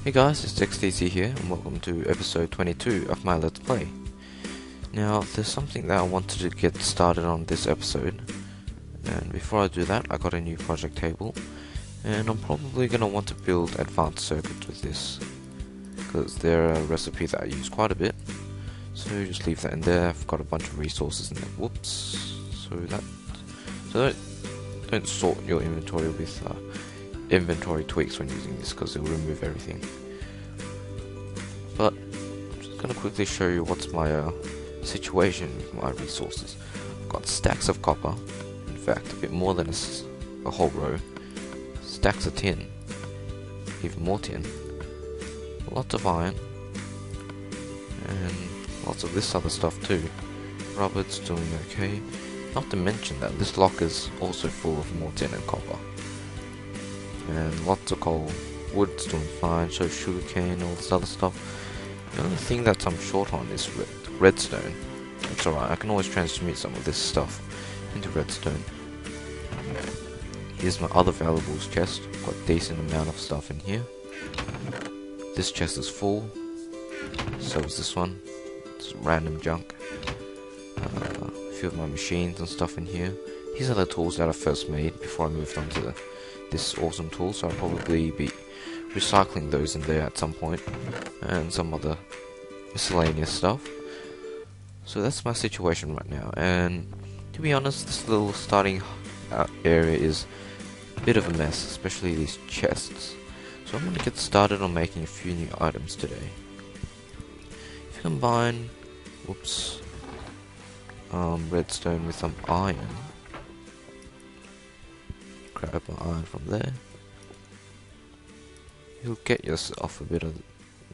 Hey guys, it's xtcs here and welcome to episode 22 of my Let's Play. Now, there's something that I wanted to get started on this episode, and before I do that, I got a new project table, and I'm probably going to want to build advanced circuits with this, because they're a recipe that I use quite a bit, so just leave that in there. I've got a bunch of resources in there. Whoops. So don't sort your inventory with inventory tweaks when using this, because it'll remove everything. But I'm just going to quickly show you what's my situation with my resources. I've got stacks of copper, in fact a bit more than a whole row, stacks of tin, even more tin, lots of iron, and lots of this other stuff too. Rubber's doing okay, not to mention that this lock is also full of more tin and copper. And lots of coal. Wood's doing fine, so sugarcane, all this other stuff. The only thing that I'm short on is redstone. It's alright, I can always transmute some of this stuff into redstone. Here's my other valuables chest. Got a decent amount of stuff in here. This chest is full. So is this one. It's random junk. A few of my machines and stuff in here. These are the tools that I first made before I moved on to this awesome tool, so I'll probably be recycling those in there at some point, and some other miscellaneous stuff. So that's my situation right now, and to be honest, this little starting out area is a bit of a mess, especially these chests. So I'm going to get started on making a few new items today. If you combine, redstone with some iron, grab my iron from there, you'll get yourself a bit of...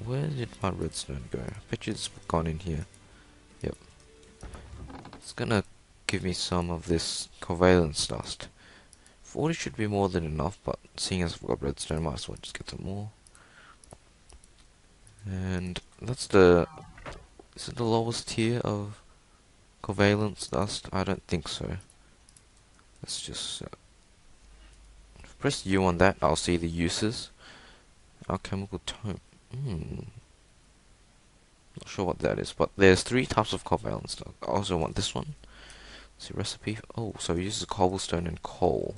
Where did my redstone go? I bet you it's gone in here. Yep. It's gonna give me some of this covalence dust. 40 should be more than enough, but seeing as I've got redstone, might as well just get some more. And that's the... Is it the lowest tier of covalence dust? I don't think so. Let's just... press U on that, I'll see the uses. Alchemical tome. Not sure what that is, but there's 3 types of covalent stuff. I also want this one. Let's see, recipe. Oh, so it uses cobblestone and coal.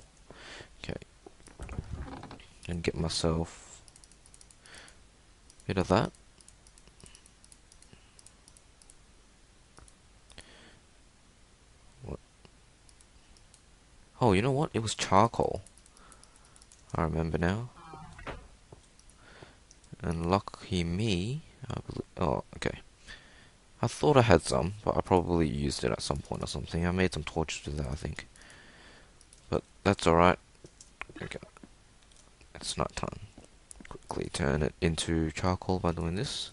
Okay. And get myself a bit of that. What? Oh, you know what? It was charcoal. I remember now. And lucky me, I believe. Oh, okay. I thought I had some, but I probably used it at some point or something. I made some torches with that, I think. But that's alright. Okay. It's not time. Quickly turn it into charcoal by doing this.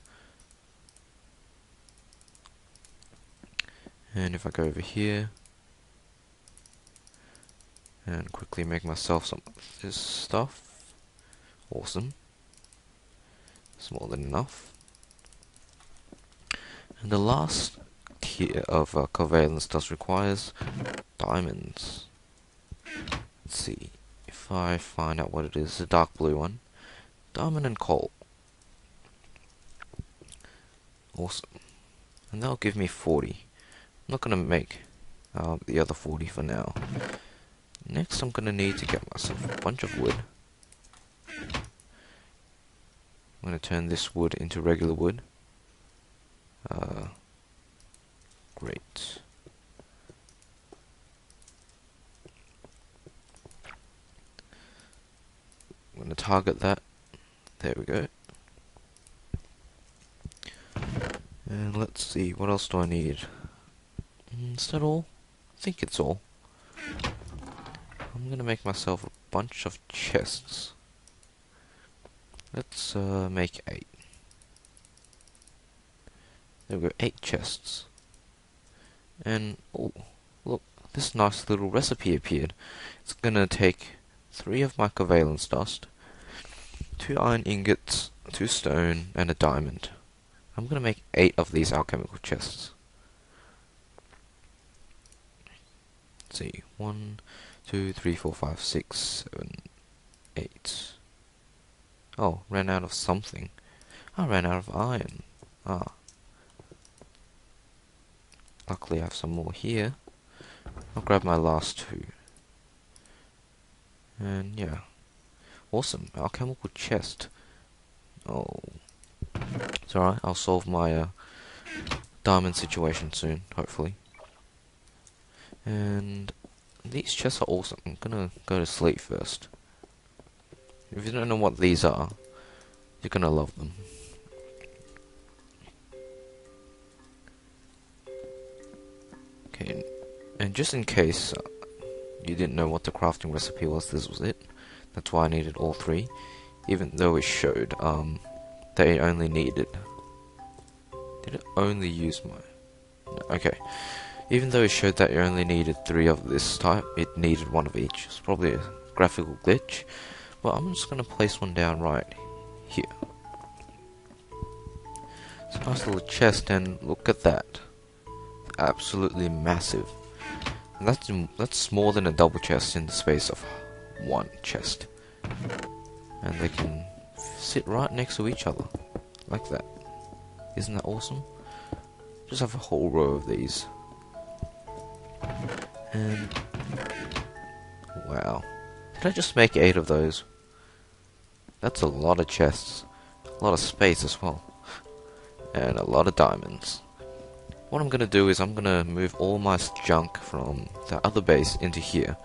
And if I go over here and quickly make myself some of this stuff. Awesome. It's more than enough. And the last tier of covalence dust requires diamonds. Let's see if I find out what it is. The dark blue one. Diamond and coal. Awesome. And that'll give me 40. I'm not going to make the other 40 for now. Next I'm going to need to get myself a bunch of wood. I'm going to turn this wood into regular wood. Great. I'm going to target that. There we go. And let's see, what else do I need? Is that all? I think it's all. I'm going to make myself a bunch of chests. Let's make 8. There we go, 8 chests. And, oh, look, this nice little recipe appeared. It's gonna take 3 of my covalence dust, 2 iron ingots, 2 stone, and a diamond. I'm gonna make 8 of these alchemical chests. Let's see, 1, 2, 3, 4, 5, 6, 7, 8. Oh, ran out of something. I ran out of iron. Ah. Luckily I have some more here. I'll grab my last two. And yeah. Awesome. Alchemical chest. Oh. It's alright. I'll solve my diamond situation soon, hopefully. And these chests are awesome. I'm gonna go to sleep first. If you don't know what these are, you're gonna love them. Okay, and just in case you didn't know what the crafting recipe was, this was it. That's why I needed all three, even though it showed that it only needed. Did it only use my? No, okay, even though it showed that it only needed 3 of this type, it needed 1 of each. It's probably a graphical glitch, but I'm just gonna place one down right here. It's a nice little chest, and look at that. Absolutely massive. And that's more than a double chest in the space of 1 chest. And they can sit right next to each other. Like that. Isn't that awesome? Just have a whole row of these. And wow. Did I just make 8 of those? That's a lot of chests. A lot of space as well. And a lot of diamonds. What I'm gonna do is I'm gonna move all my junk from the other base into here.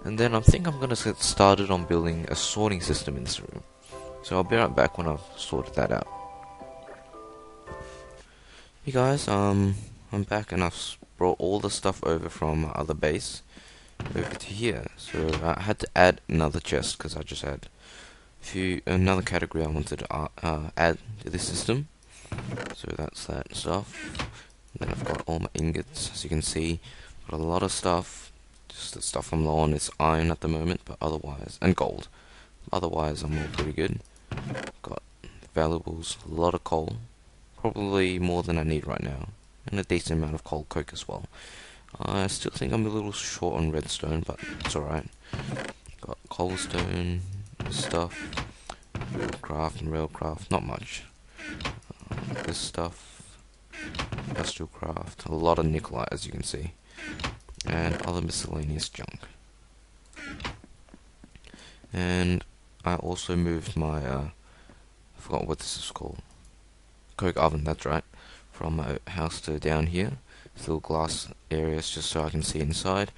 And then I think I'm gonna get started on building a sorting system in this room. So I'll be right back when I've sorted that out. Hey guys, I'm back and I've brought all the stuff over from my other base over to here. So I had to add another chest because I just had another category I wanted to add to this system. So that's that stuff. And then I've got all my ingots, as you can see. Got a lot of stuff. Just the stuff I'm low on is iron at the moment, but otherwise, and gold. Otherwise, I'm all pretty good. Got valuables, a lot of coal. Probably more than I need right now. And a decent amount of coal coke as well. I still think I'm a little short on redstone, but it's alright. Got cobblestone stuff. BuildCraft and Railcraft, not much. This stuff. Industrial craft, a lot of nickel, as you can see, and other miscellaneous junk. And I also moved my I forgot what this is called, coke oven, that's right, from my house to down here. This little glass areas just so I can see inside.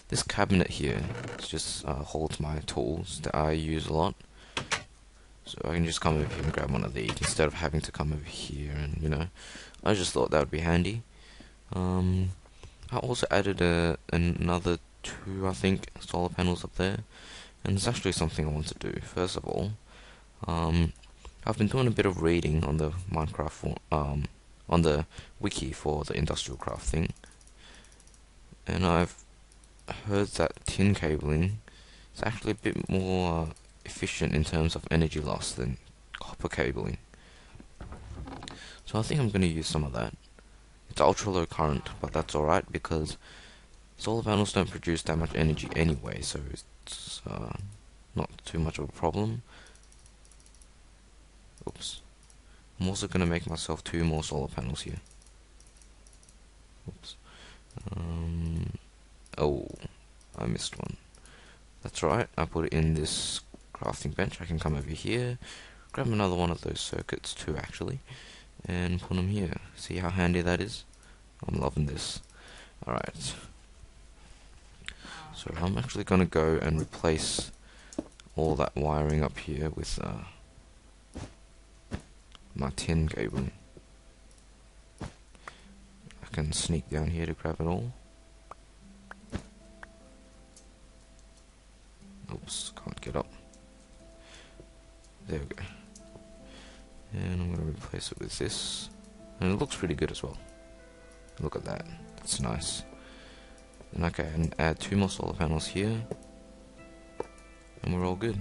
This cabinet here just holds my tools that I use a lot. So I can just come over here and grab one of these instead of having to come over here, and you know, I just thought that would be handy. I also added another 2, I think, solar panels up there, and there's actually something I want to do. First of all, I've been doing a bit of reading on the Minecraft on the wiki for the industrial craft thing, and I've heard that tin cabling is actually a bit more efficient in terms of energy loss than copper cabling. So I think I'm going to use some of that. It's ultra low current, but that's alright because solar panels don't produce that much energy anyway, so it's not too much of a problem. Oops. I'm also going to make myself 2 more solar panels here. Oops. Oh, I missed one. That's right, I put it in this crafting bench. I can come over here, grab another one of those circuits too actually, and put them here. See how handy that is? I'm loving this. Alright. So I'm actually going to go and replace all that wiring up here with my tin cabling. I can sneak down here to grab it all. Oops, can't get up. There we go. And I'm going to replace it with this. And it looks pretty good as well. Look at that. That's nice. And I can add 2 more solar panels here. And we're all good.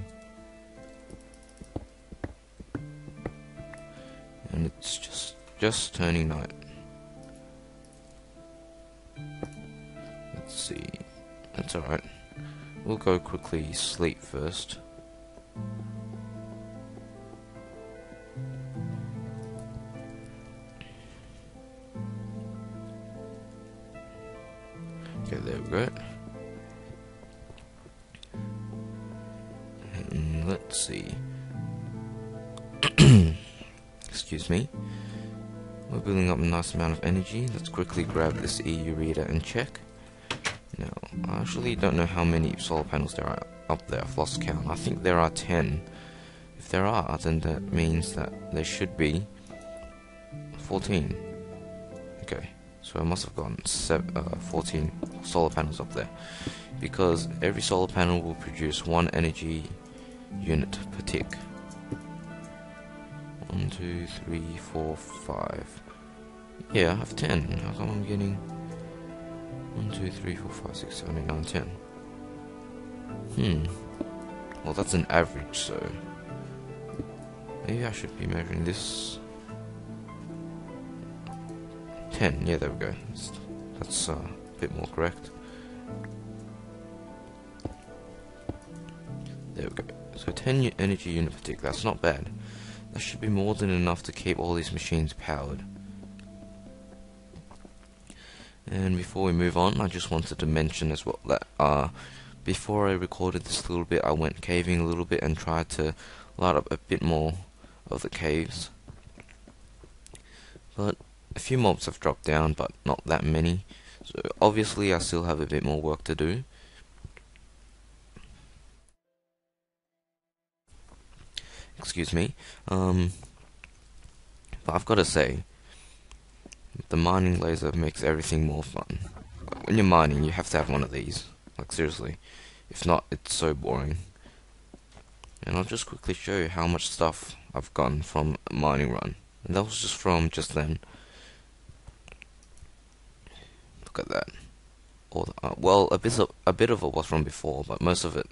And it's just turning night. Let's see. That's alright. We'll go quickly sleep first. go. And let's see. Excuse me. We're building up a nice amount of energy. Let's quickly grab this EU reader and check. Now, I actually don't know how many solar panels there are up there. I've lost count. I think there are 10. If there are, then that means that there should be 14. Okay, so I must have gotten 14 solar panels up there, because every solar panel will produce 1 energy unit per tick. 1, 2, 3, 4, 5. Yeah, I have 10. How come I'm getting 1, 2, 3, 4, 5, 6, 7, 8, 9, 10? Well, that's an average, so maybe I should be measuring this. 10. Yeah, there we go. That's a bit more correct. There we go. So 10 energy unit per tick. That's not bad. That should be more than enough to keep all these machines powered. And before we move on, I just wanted to mention as well that before I recorded this little bit, I went caving a little bit and tried to light up a bit more of the caves. But a few mobs have dropped down, but not that many. So obviously I still have a bit more work to do. Excuse me. But I've got to say, the mining laser makes everything more fun. When you're mining, you have to have one of these. Like, seriously. If not, it's so boring. And I'll just quickly show you how much stuff I've gotten from a mining run. And that was just from just then. Look at that. Well, a bit of it was from before, but most of it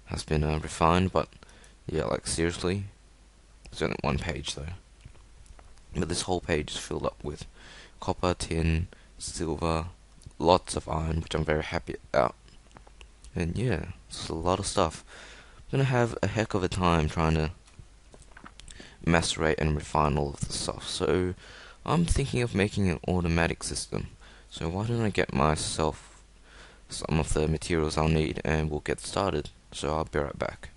has been refined. But yeah, like, seriously, it's only 1 page though. But this whole page is filled up with copper, tin, silver, lots of iron, which I'm very happy about. And yeah, it's a lot of stuff. I'm gonna have a heck of a time trying to macerate and refine all of the stuff. So I'm thinking of making an automatic system. So why don't I get myself some of the materials I'll need, and we'll get started. So I'll be right back.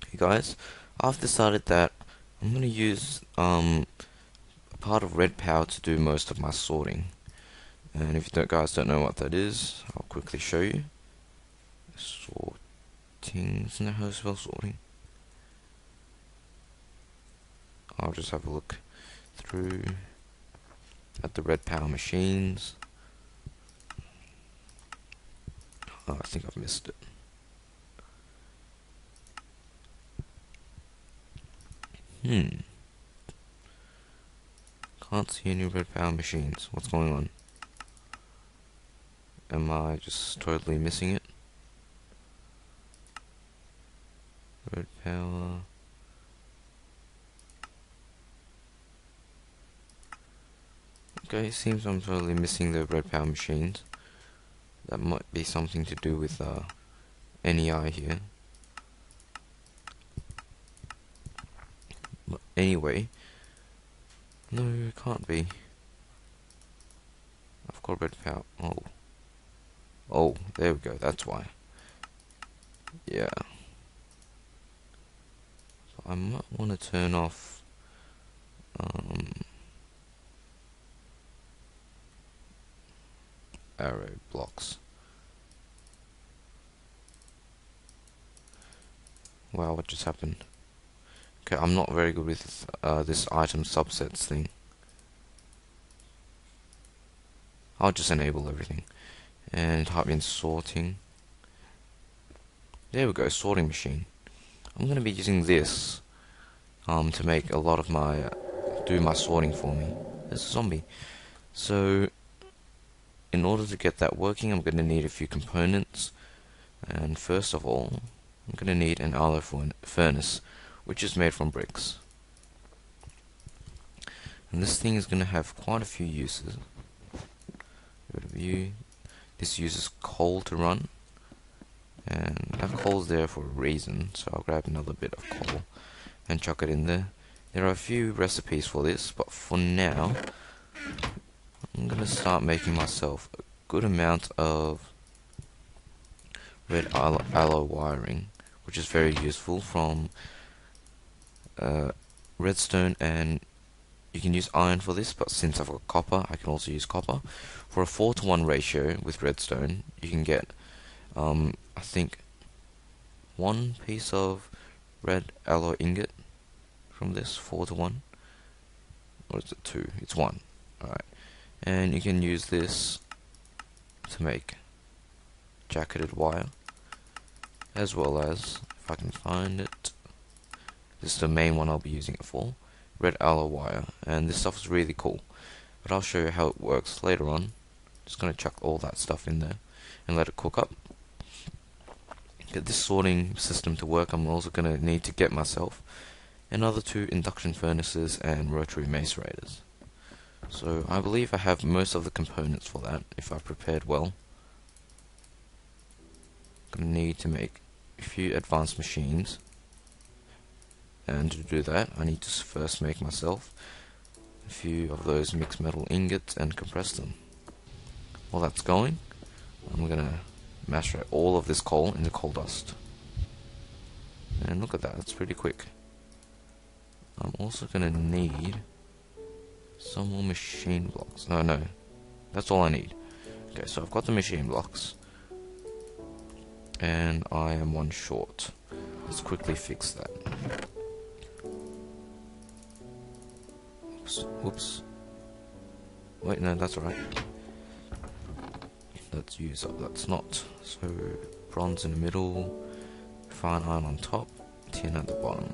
Hey guys, I've decided that I'm going to use a part of RedPower to do most of my sorting. And if you guys don't know what that is, I'll quickly show you. Sorting, isn't that how you spell sorting? I'll just have a look through at the RedPower machines. Oh, I think I've missed it. Can't see any RedPower machines. What's going on? Am I just totally missing it? RedPower. Okay, it seems I'm totally missing the RedPower machines. That might be something to do with NEI here. But anyway, no, it can't be. I've got RedPower. Oh, there we go. That's why. Yeah. I might want to turn off arrow blocks. Wow, what just happened? Okay, I'm not very good with this item subsets thing. I'll just enable everything and type in sorting. There we go, sorting machine. I'm going to be using this to make a lot of my do my sorting for me. There's a zombie. So in order to get that working, I'm going to need a few components. And first of all, I'm going to need an alloy furnace, which is made from bricks. And this thing is going to have quite a few uses. This uses coal to run, and I have coals there for a reason, so I'll grab another bit of coal and chuck it in there. There are a few recipes for this, but for now I'm gonna start making myself a good amount of red alloy wiring, which is very useful from redstone, and you can use iron for this, but since I've got copper, I can also use copper. For a 4:1 ratio with redstone, you can get, I think, one piece of red alloy ingot from this 4:1, or is it two? It's one. Alright, and you can use this to make jacketed wire, as well as, if I can find it, this is the main one I'll be using it for, red alloy wire, and this stuff is really cool, but I'll show you how it works later on. Just gonna chuck all that stuff in there and let it cook up. Get this sorting system to work, I'm also gonna need to get myself another 2 induction furnaces and rotary macerators. So I believe I have most of the components for that if I prepared well. Gonna need to make a few advanced machines, and to do that I need to first make myself a few of those mixed metal ingots and compress them. While that's going, I'm gonna macerate all of this coal into coal dust. And look at that, that's pretty quick. I'm also gonna need some more machine blocks. No, that's all I need. Okay, so I've got the machine blocks, and I am one short. Let's quickly fix that. Whoops. Wait, no, that's alright. Let's use up that slot. So, bronze in the middle, fine iron on top, tin at the bottom.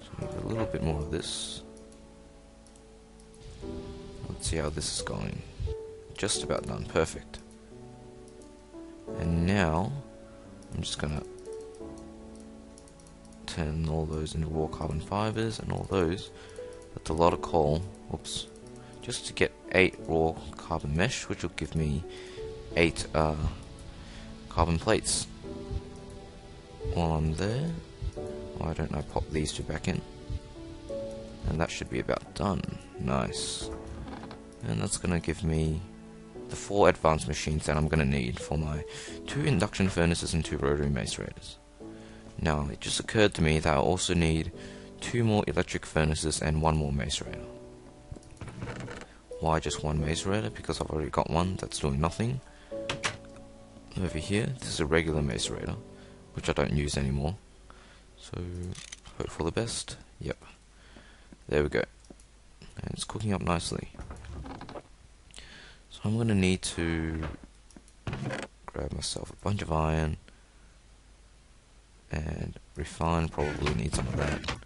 So we need a little bit more of this. Let's see how this is going. Just about done, perfect. And now, I'm just gonna turn all those into raw carbon fibers, and all those, that's a lot of coal, whoops, just to get 8 raw carbon mesh, which will give me 8 carbon plates. While I'm there, why don't I pop these 2 back in? And that should be about done. Nice. And that's gonna give me the 4 advanced machines that I'm gonna need for my 2 induction furnaces and 2 rotary macerators. Now, it just occurred to me that I also need 2 more electric furnaces and 1 more macerator. Why just 1 macerator? Because I've already got one that's doing nothing. Over here, this is a regular macerator, which I don't use anymore. So, hope for the best. Yep. There we go. And it's cooking up nicely. So I'm going to need to grab myself a bunch of iron, and refine, probably need some of that.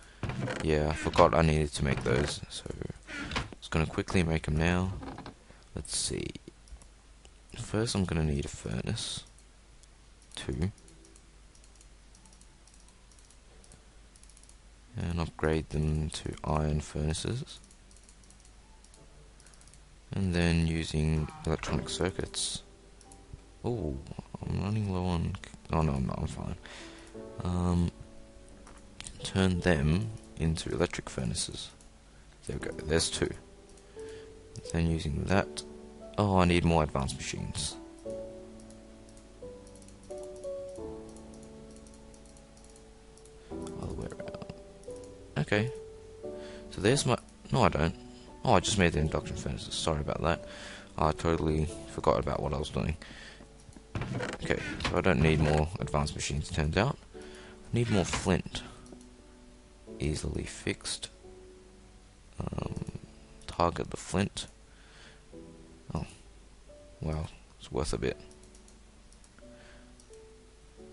Yeah, I forgot I needed to make those, so I'm just going to quickly make them now. Let's see. First I'm going to need a furnace. 2. And upgrade them to iron furnaces. And then using electronic circuits. Oh, I'm running low on... Oh no, I'm not, I'm fine. Turn them into electric furnaces. There we go, there's 2. Then using that... Oh, I need more advanced machines. Other way around. Okay. So there's my... No, I don't. Oh, I just made the induction furnaces. Sorry about that. I totally forgot about what I was doing. Okay, so I don't need more advanced machines, turns out. I need more flint. Easily fixed. Target the flint. Oh, wow, it's worth a bit.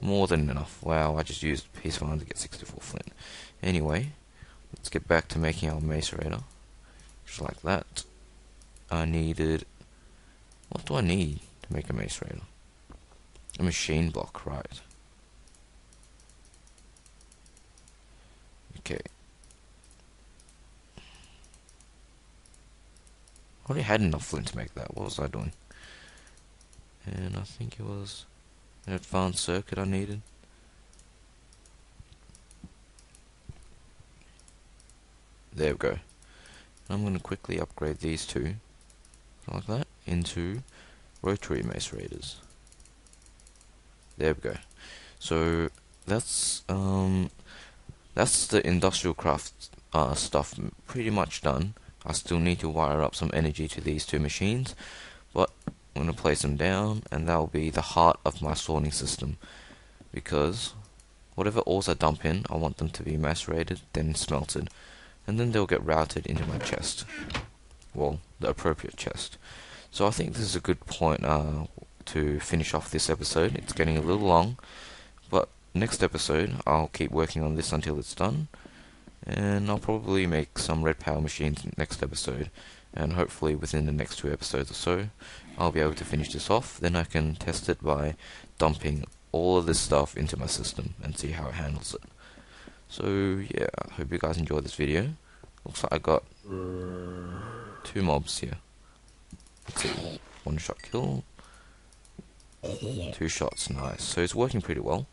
More than enough. Wow, I just used a piece of iron to get 64 flint. Anyway, let's get back to making our macerator. Just like that. I needed... What do I need to make a macerator? A machine block, right. Okay. I already had enough flint to make that. What was I doing? And I think it was an advanced circuit I needed. There we go. I'm going to quickly upgrade these 2 like that, into rotary macerators. There we go. So that's the industrial craft stuff pretty much done. I still need to wire up some energy to these two machines, but I'm going to place them down, and that will be the heart of my sorting system, because whatever ores I dump in, I want them to be macerated, then smelted, and then they'll get routed into my chest. Well, the appropriate chest. So I think this is a good point to finish off this episode. It's getting a little long, but next episode I'll keep working on this until it's done, and I'll probably make some red power machines next episode, and hopefully within the next 2 episodes or so I'll be able to finish this off. Then I can test it by dumping all of this stuff into my system and see how it handles it. So yeah, I hope you guys enjoyed this video. Looks like I got 2 mobs here. Let's see, 1 shot kill, 2 shots, nice. So it's working pretty well,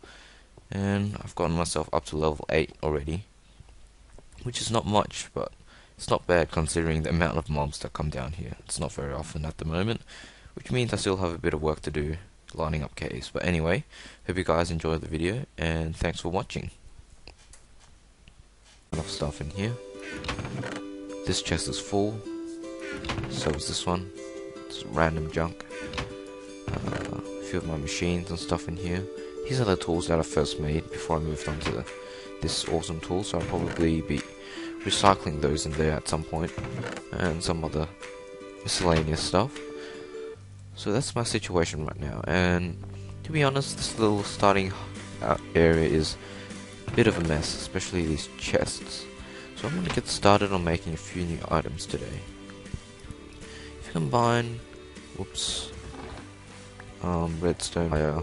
and I've gotten myself up to level 8 already, which is not much, but it's not bad considering the amount of mobs that come down here. It's not very often at the moment, which means I still have a bit of work to do lining up caves. But anyway, hope you guys enjoyed the video, and thanks for watching. Enough stuff in here. This chest is full, so is this one. It's random junk. A few of my machines and stuff in here. These are the tools that I first made before I moved on to this awesome tool, so I'll probably be recycling those in there at some point, and some other miscellaneous stuff. So that's my situation right now, and to be honest, this little starting out area is a bit of a mess, especially these chests. So I'm going to get started on making a few new items today. If you combine, redstone, my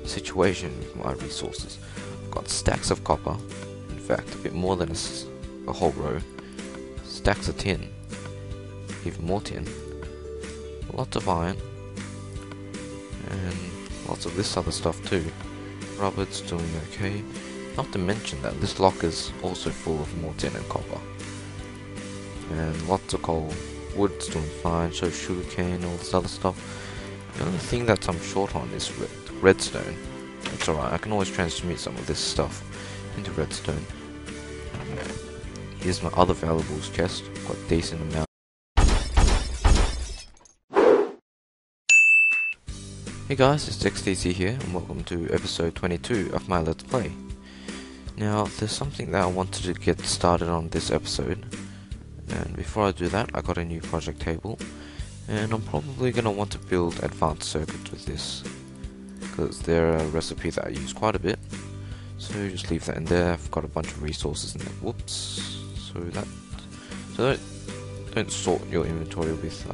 situation with my resources, I've got stacks of copper, in fact a bit more than a whole row, stacks of tin, even more tin, lots of iron, and lots of this other stuff too. Rubber's doing okay, not to mention that this locker is also full of more tin and copper, and lots of coal. Wood's doing fine, so sugarcane, all this other stuff. The only thing that I'm short on is redstone. It's alright, I can always transmute some of this stuff into redstone. Here's my other valuables chest, got a decent amount. Hey guys, it's xtcs here, and welcome to episode 22 of my Let's Play. Now, there's something that I wanted to get started on this episode, and before I do that, I got a new project table, and I'm probably going to want to build advanced circuits with this, because they're a recipe that I use quite a bit. So just leave that in there. I've got a bunch of resources in there. Whoops. So don't sort your inventory with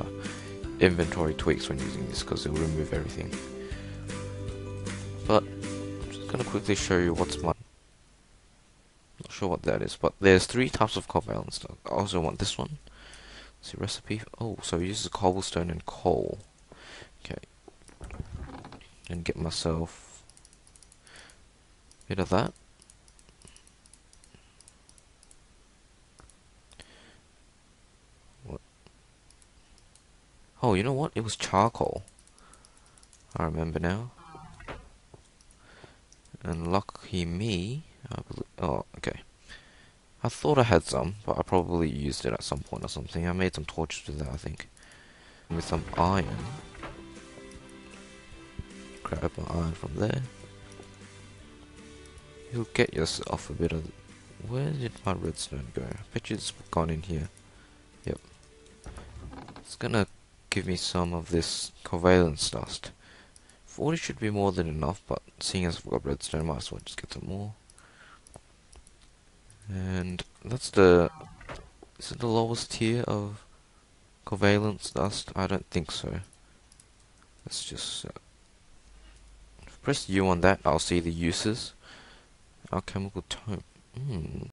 inventory tweaks when using this, because it'll remove everything. But I'm just gonna quickly show you what's my. Not sure what that is, but there's 3 types of covalent stuff. I also want this one. Let's see, recipe. Oh, so it uses cobblestone and coal. Okay. And get myself a bit of that. What? Oh, you know what? It was charcoal. I remember now. And lucky me, I believe. Oh, okay. I thought I had some, but I probably used it at some point or something. I made some torches with that, I think. With some iron. Grab my iron from there. You'll get yourself a bit of. Where did my redstone go? I bet you it's gone in here. Yep. It's gonna give me some of this covalence dust. 40 should be more than enough, but seeing as I've got redstone, might as well just get some more. And that's is it the lowest tier of covalence dust? I don't think so. Let's just press U on that. I'll see the uses. Alchemical tome.